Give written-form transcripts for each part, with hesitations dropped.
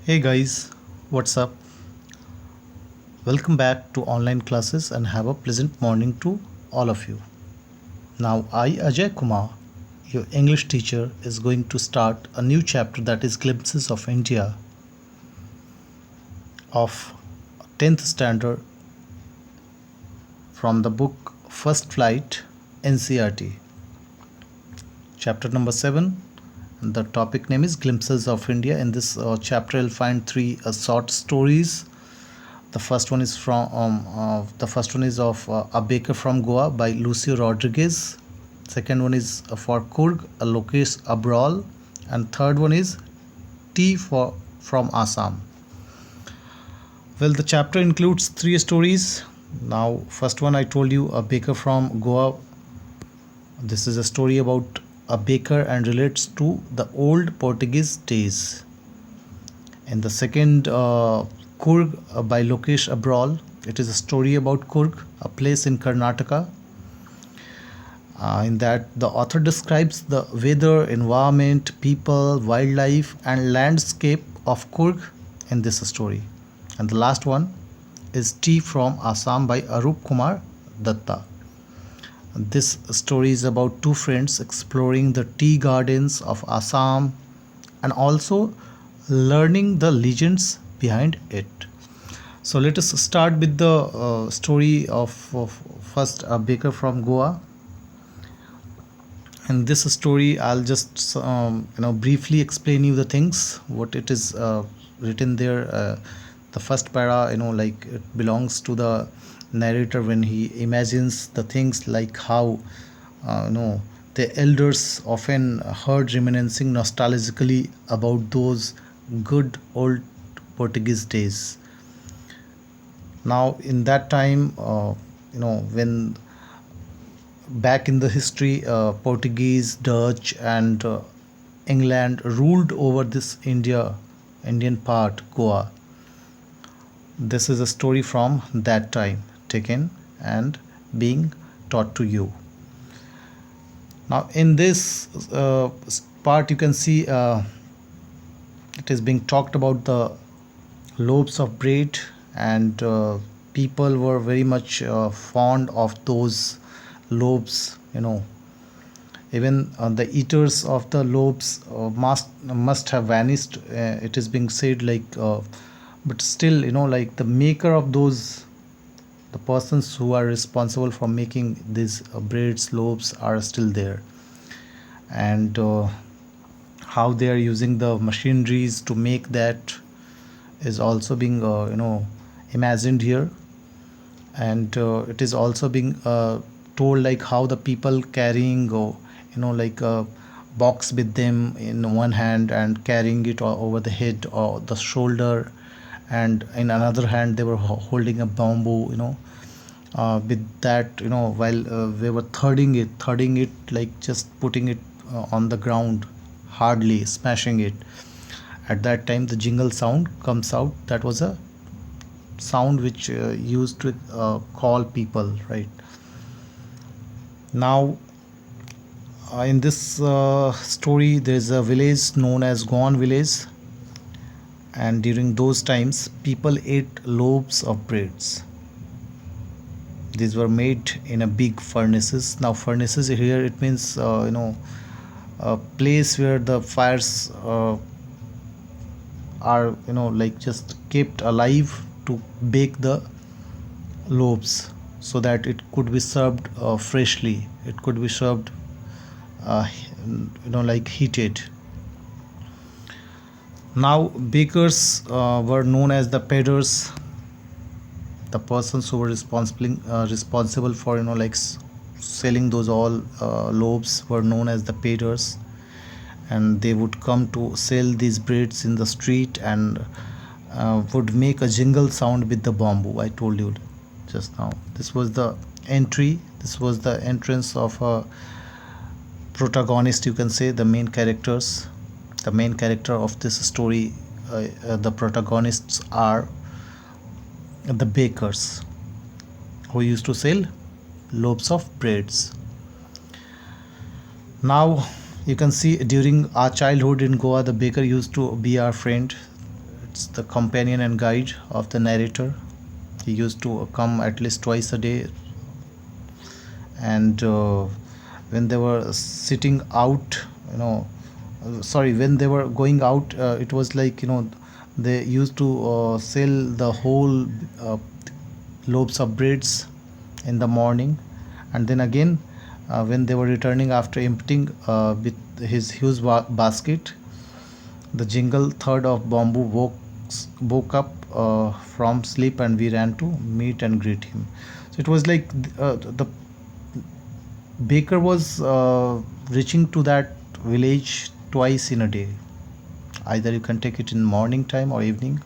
Hey guys, what's up? Welcome back to online classes and have a pleasant morning to all of you. Now, I, Ajay Kumar, your English teacher, is going to start a new chapter that is Glimpses of India of 10th standard from the book First Flight NCRT. Chapter number 7. The topic name is Glimpses of India. In this chapter, you'll find three short stories. The first one is of A Baker from Goa by Lucio Rodriguez. Second one is for Kurg, a Lokesh Abral, and third one is Tea for from Assam. Well, the chapter includes three stories. Now, first one I told you, A Baker from Goa. This is a story about a baker and relates to the old Portuguese days. And the second, Kurg by Lokesh Abral. It is a story about Kurg, a place in Karnataka. In that, the author describes the weather, environment, people, wildlife, and landscape of Kurg in this story. And the last one is Tea from Assam by Arup Kumar Datta. This story is about two friends exploring the tea gardens of Assam and also learning the legends behind it. So let us start with the story of first A Baker from Goa. In this story, I'll just briefly explain you the things what it is written there. The first para, like it belongs to the narrator when he imagines the things like how the elders often heard reminiscing nostalgically about those good old Portuguese days. Now, in that time, when back in the history, Portuguese, Dutch, and England ruled over this Indian part, Goa. This is a story from that time taken and being taught to you. Now, in this part, you can see it is being talked about the loaves of bread, and people were very much fond of those loaves. Even the eaters of the loaves must have vanished. It is being said but still, like the maker of those, the persons who are responsible for making these breads, loaves are still there, and how they are using the machineries to make that is also being imagined here. And it is also being told like how the people carrying like a box with them in one hand and carrying it over the head or the shoulder, and in another hand they were holding a bamboo, with that, while they were threading it, like just putting it on the ground, hardly smashing it. At that time the jingle sound comes out. That was a sound which used to call people, right? Now, in this story, there's a village known as Goan village, and during those times people ate loaves of breads. These were made in a big furnaces. Now, furnaces here, it means a place where the fires are like just kept alive to bake the loaves, so that it could be served freshly. It could be served like heated. Now, bakers were known as the peddlers. The persons who were responsible for selling those all loaves were known as the peddlers, and they would come to sell these breads in the street, and would make a jingle sound with the bamboo. I told you just now. This was the entry. This was the entrance of a protagonist, you can say, the main characters. The main character of this story, the protagonists are the bakers who used to sell loaves of breads. Now, you can see during our childhood in Goa, the baker used to be our friend. it's the companion and guide of the narrator. He used to come at least twice a day, and when they were sitting out, you know, sorry, when they were going out, it was like, they used to sell the whole uh, loaves of breads in the morning, and then again, when they were returning after emptying with his huge basket, the jingle third of bamboo woke up from sleep, and we ran to meet and greet him. So it was like the baker was reaching to that village twice in a day. Either you can take it in morning time or evening.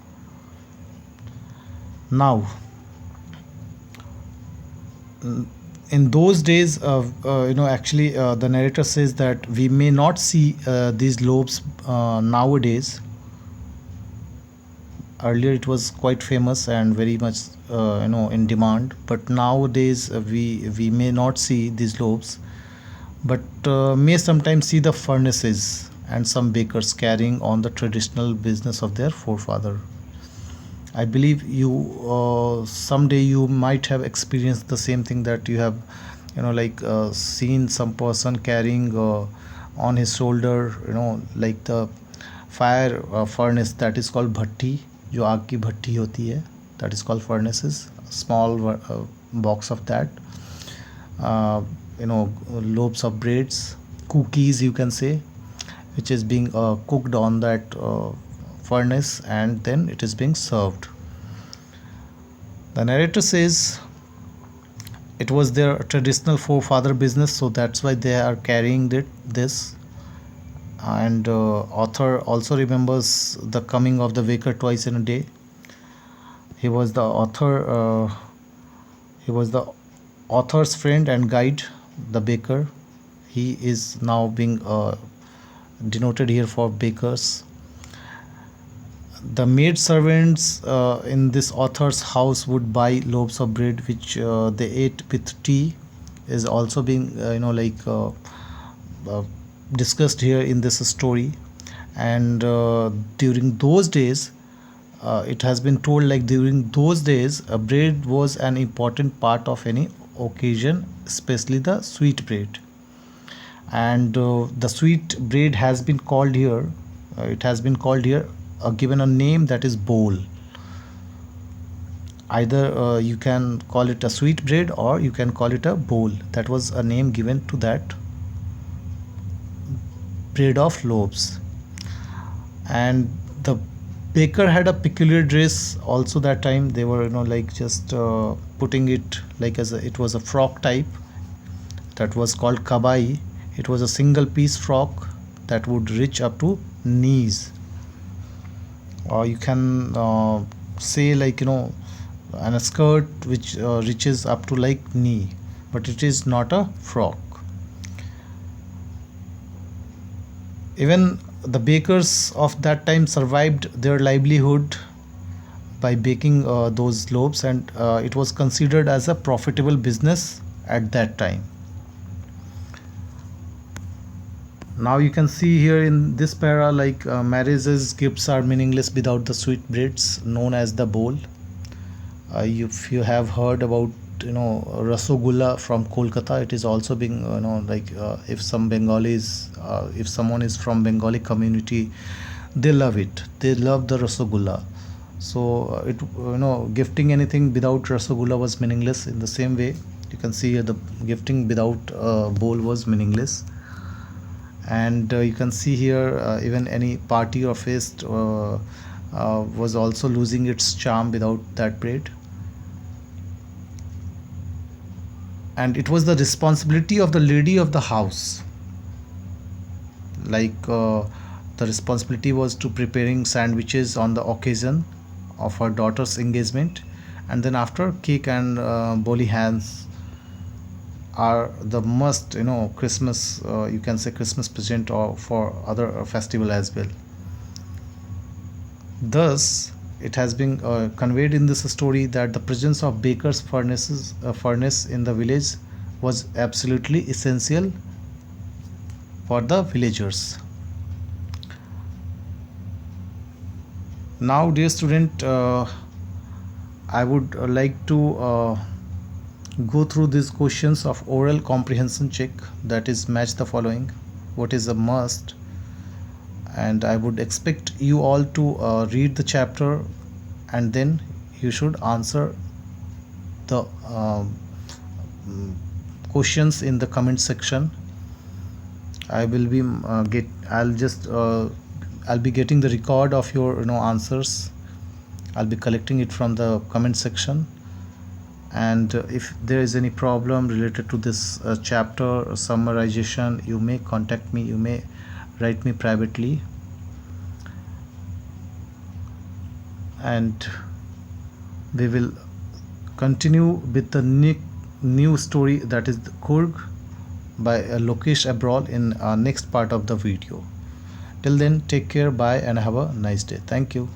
Now, in those days, actually, the narrator says that we may not see these loaves nowadays. Earlier it was quite famous and very much in demand, but nowadays we may not see these loaves, but may sometimes see the furnaces and some bakers carrying on the traditional business of their forefather. I believe you someday you might have experienced the same thing, that you have seen some person carrying on his shoulder, like the fire furnace that is called bhatti. जो आग की भट्टी होती है, that is called furnaces. Small box of that, loaves of breads, cookies you can say, which is being cooked on that furnace, and then it is being served. The narrator says it was their traditional forefather business, so that's why they are carrying this. And author also remembers the coming of the baker twice in a day. He was the author's friend and guide, the baker. He is now being denoted here for bakers. The maid servants in this author's house would buy loaves of bread, which they ate with tea, is also being discussed here in this story. And during those days, it has been told, like, during those days, bread was an important part of any occasion, especially the sweet bread. And the sweet bread has been called here, given a name, that is bowl. Either you can call it a sweet bread, or you can call it a bowl. That was a name given to that bread of loaves. And the baker had a peculiar dress also. That time they were just putting it like it was a frock type, that was called kabai. It was a single piece frock that would reach up to knees, or you can say, and a skirt which reaches up to like knee, but it is not a frock. Even the bakers of that time survived their livelihood by baking those loaves, and it was considered as a profitable business at that time. Now you can see here in this para, marriages gifts are meaningless without the sweet breads known as the bowl. If you have heard about rasogulla from Kolkata, it is also being if some Bengalis, if someone is from Bengali community, they love it. They love the rasogulla. So it gifting anything without rasogulla was meaningless. In the same way, you can see here the gifting without bowl was meaningless. And you can see here even any party or feast was also losing its charm without that bread. And it was the responsibility of the lady of the house, the responsibility was to preparing sandwiches on the occasion of her daughter's engagement, and then after, cake and boli hands are the must, Christmas, you can say Christmas present, or for other festival as well. Thus it has been conveyed in this story that the presence of baker's furnace in the village was absolutely essential for the villagers. Now, dear student, I would like to go through these questions of oral comprehension check, that is match the following, what is a must. And I would expect you all to read the chapter, and then you should answer the questions in the comment section. I will be get I'll just I'll be getting the record of your answers. I'll be collecting it from the comment section. And if there is any problem related to this chapter or summarization, you may contact me, you may write me privately, and we will continue with the new story, that is the Kurg by Lokesh Abrol, in next part of the video. Till then, take care, bye, and have a nice day. Thank you.